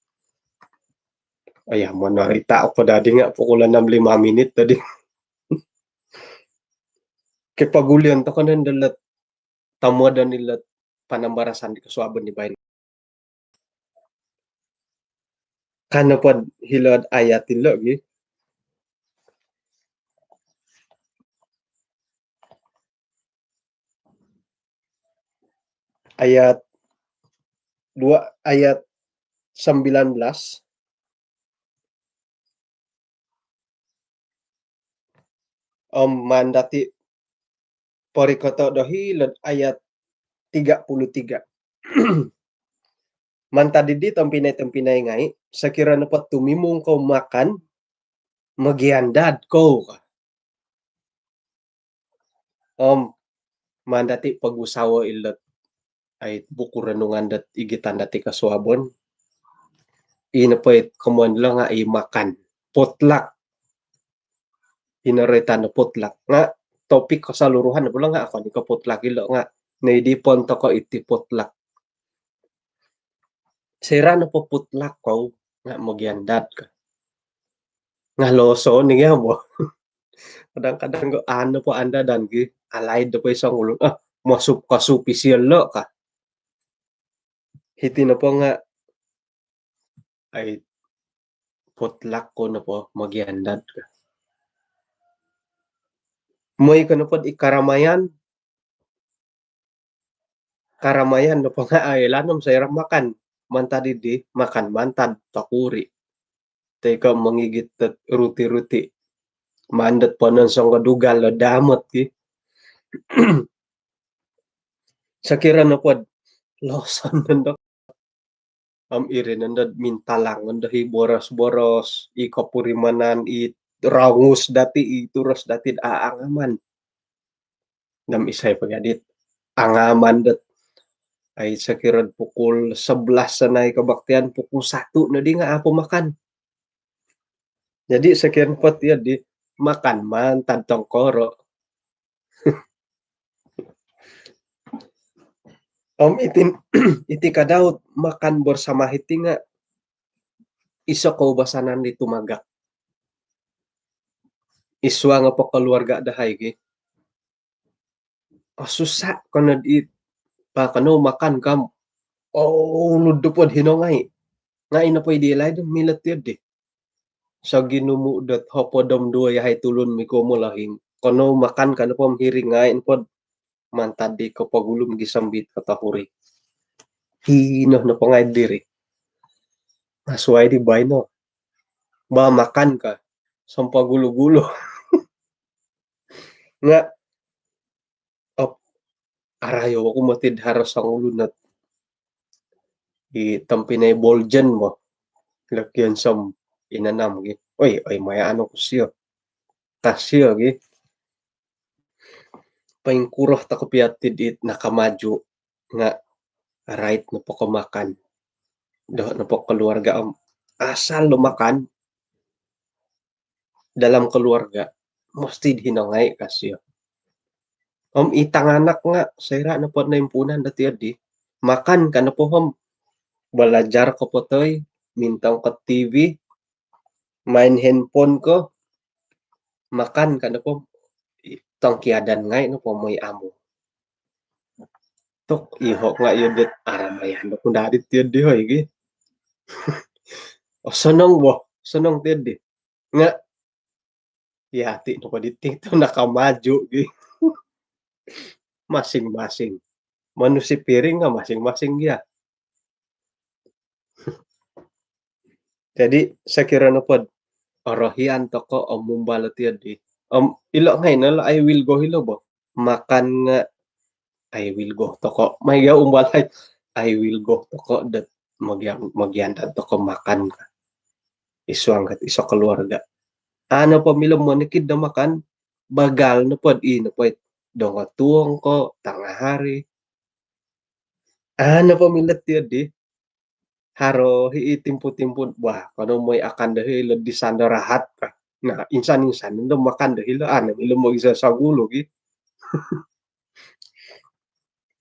Ay, manarita ako dadi nga pukulan ng 5 minit tadi. Kay pagulian to kanan dalat tamuadan nila panambarasan di kasuaban ni bayan. Kano pod hilod ayat tilo gi. Ayat 19 mandati porikoto dohilod ayat 33. Mantadidi tempinay ngai sakira na pot tumimong ko makan magiandad ko. mandati pagusawa ilot ay buku renungan dat igitan dati kasuabon inapait kumuan lang nga ay makan potluck inarita na potluck nga topik kasaluruhan na nga ako ni ka potluck ilo nga naidipon to ko iti potluck sira na po potluck ko nga magyandad ka nga loso niya mo kadang-kadang go ano po anda dan gi alay do po isang ulo masup kasupi silo ka hiti na po nga ay potluck ko na po magyandad ka moy ko na po karamayan no po nga ay lanom sa irang makan mantad di makan mantad takuri teka mangigit at ruti-ruti mandat po nun sa kadugal lo damot ki sakira na po losan nando iri nando mintalang nando hi boros-boros ikapurimanan rangus dati ituros dati aangaman nam isay pagadit angaman dat ay sakiran pukul 11 sanay kabaktian pukul 1 na di nga apo makan jadi sekian pot ya di makan man tantong koro itin iti kadaut makan bersama hiti nga iso kaubasanan di tumagak iswa nga po keluarga dahay gi susah kono di pa kano makan kam ludo pod hinongay nga ina po idilay do milet yun di sa ginumudat hopodom duay hay tulun mi kumulahing kono makan kano po hiring ngain pod mantad di ko pagulum gisambit katahuri hino na po nga diri asway di bay no ba makan ka sampa gulo-gulo nga arayo ako matid haros ang ulunat itampinay boljan mo lagyan som inanam gi oy maya ano ko siyo tasyo gi paingkuroh ta kapiatid it nakamaju nga right na po kumakan do na po keluarga asal lumakan dalam keluarga mesti hinangay kasyo itanganak nga sayra na po na impunan dati adi makan ka na po balajar ko po toy mintang ka TV main handphone ko makan ka na po tangkiadan ngay no po moy amo tok iho nga yun dit aramayan no kung dadit yun di hoy gi sanong tid di nga yati no paditing to nakamaju gi masing-masing manusi piring nga masing-masing ya jadi sakira no pod orohian toko mumbalot yun di ilo ngay nala I will go hilo bo makan nga I will go toko may umbalay I will go toko dat magyandan toko makan ka iswang kat iso keluarga ano pa milom mo nikid na makan bagal na pod ino pod donga tuong ko tangahari ano pa milat yun di haro hiitimpo-timpo wah kano mo'y akan dahil di sanda rahat ka na insan-insan ndo makan dahil ano ilo mo isa sa gulo gi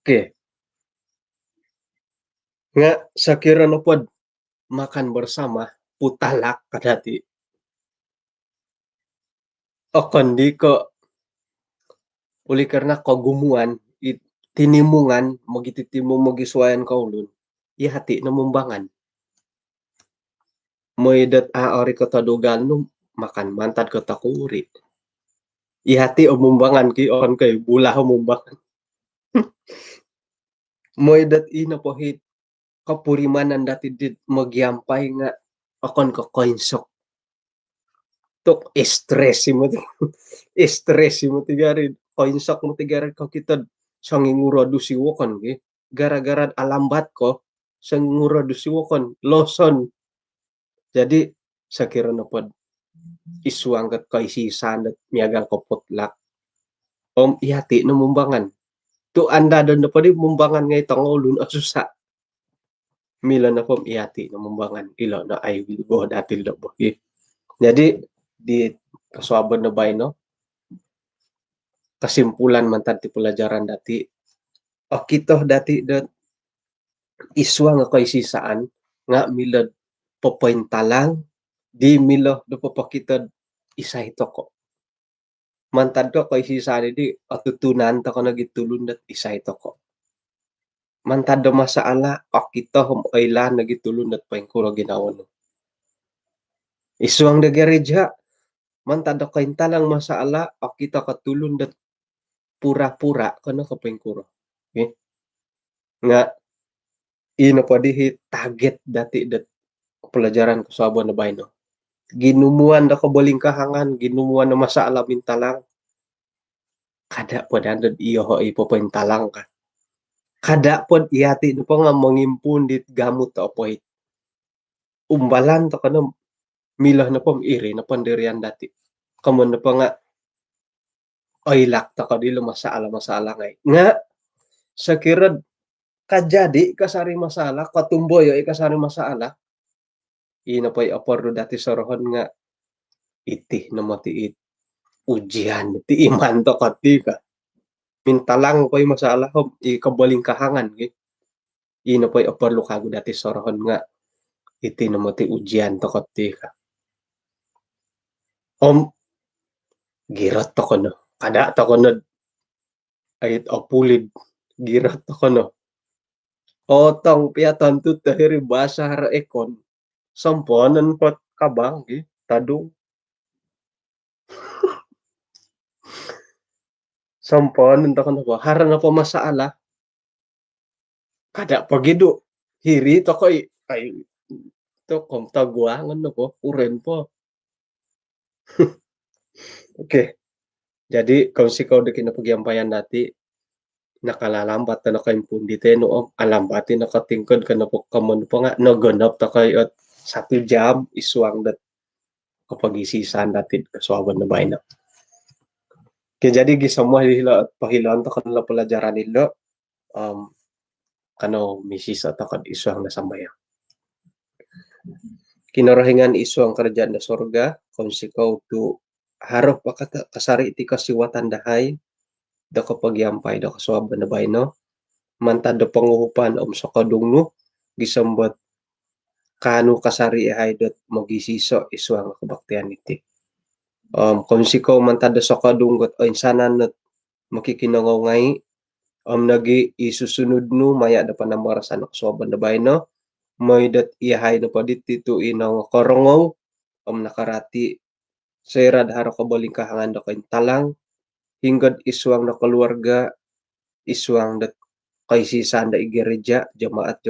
okay nga sakira no pod makan bersama putalak kadati kondi ko uli karena kagumuan tinimungan magititimo magiswayan kaulun ihati na mumbangan moedat ori ko tadugan no makan mantad ko takuri ihati umumbangan ki on kay bulah umumbangan moedat ina po hit kapurimanan dati dit magyampay nga akon ko coinsok tok stress mo stress mo tigari coinsok mo tigari ko kita sangingura dusiwokon gi gara-gara alambat ko sangingura dusiwokon loson jadi sakira na pod isuangkat kaisisan at miagal ko potlak ihati no mumbangan Tu anda don na padi mumbangan ngay tong ulun at susa. Mila na pom iati na mumbangan ilo na ay go datil do bo. Jadi di kasuaban na bay no kesimpulan mantan ti pelajaran dati kito dati dat iswa nga koy sisaan nga mila popoint talang di milo do papakita isa ito ko. Mantad ko koy sisaan di atutunan to ko nagitulun dat isa ito ko. Mantad do masaala kita oilan nagitulun dat paingkuro ginawa no. Iswang de gereja mantad ko talang masaala kita katulun dat pura-pura kono kapingkuro. Okay? Nga ino pa di target dati dat pelajaran ko sa na bay no. Ginumuan da kabaling kahangan, ginumuan na masaala mintalang. Kada po dandad iyo ho ipopointalang ka. Kada po iyati no pa nga mangimpun dit gamot ta opoy. Umbalan to kano milah na pom iri na pandirian dati. Kamon na pa nga oilak ta kadilo masaala ngay. Nga sa kirad kajadi kasari masaala, katumboy kasari masaala. Ina pa'y apordo dati sorohon nga iti na matiit ujian iti iman to kati ka. Mintalang pa'y masaala ko ikabaling kahangan. Ina pa'y apordo kago dati sorohon nga iti na mati ujian to kati ka. Girat to ko no. Kada to ko no ayit opulid girat to ko no. Otong piatan tu tahiri basa har ekon. Samponan pot kabang tadung. Samponan to kono hara na po masaala. Kada pagido hiri to ko ay to kom taguangan no po uren po. Okay. Jadi kung sikaw de kinapagyampayan dati nakalalambat na nakaimpun dito no alambati nakatingkod ka na po kamon po nga no ganap ta kayo at 1 jam iswang dat kapag isisan dati kasuaban na bay na. Kaya jadi gisamuha hila at pahilaan to kanila pelajaran nila kano misis at akad iswang nasambayan. Kinarahingan iswang kerajaan na sorga kung sikaw tu harap pa kasari iti kasiwatan dahay da kapagyampay da kasuaban na bay no. Mantad da panguhupan sa kadungno gisambat kano kasari ay dat magisiso iswang kabaktian iti. Kung sikaw mantad da sa kadunggot o insanan na makikinangawngay nagi isusunod no maya da panamarasan kasuaban na bay no. May dat iyahay na pa dito inaw korongaw nakarati serad haro kabaling kahangan da kain talang hinggad iswang na keluarga iswang dat kay sisan da igereja jamaat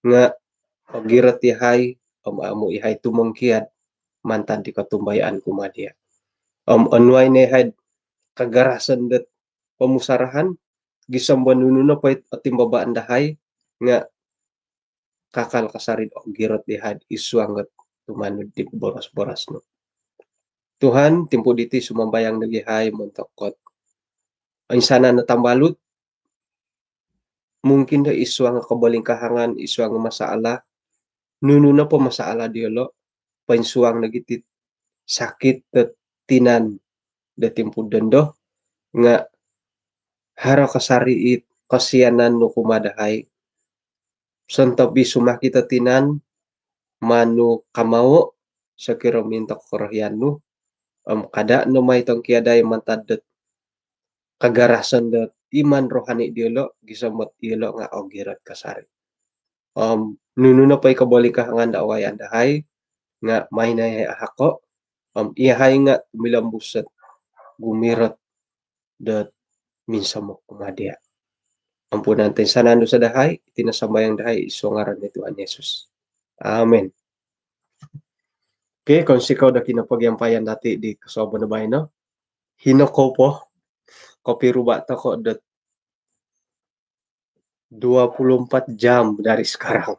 nga girat ihay amo ihay tumangkiad mantan di katumbayaan kumadia anway na ihay kagarasan dat pamusarahan gisamban nuno na pait atimbabaan dahay nga kakal kasarid girat ihay iswang gat tumanud di boras-boras no. Tuhan timpo diti sumambayang nagihay montokot ang sana natambalut mungkin da iswang kabaling kahangan iswang masaala nuno na po masaala diolo painsuang nagitit sakit at tinan da timpo dendo nga haro kasariit kasiyanan no kumadahay santabi sumakita tinan manu kamao sa kirominta korahyan no kada no may tong kiaday mantadet kagarasan dat iman rohani diolo gisamot diolo nga ogirat kasari. Nuno na pa'y kabaling kahangan da away andahay nga may na ahako iyahay nga milambusat gumirat dat minsan mo kumadia. Ampunan natin sanando sa dahay itinasambayang dahay iso ngaran ni Tuhan Yesus. Amen. Okay, kung sikaw da kinapagyampayan dati di kasuaban na bay no. Hinako po kopi rubata ko dat 24 jam dari sekarang.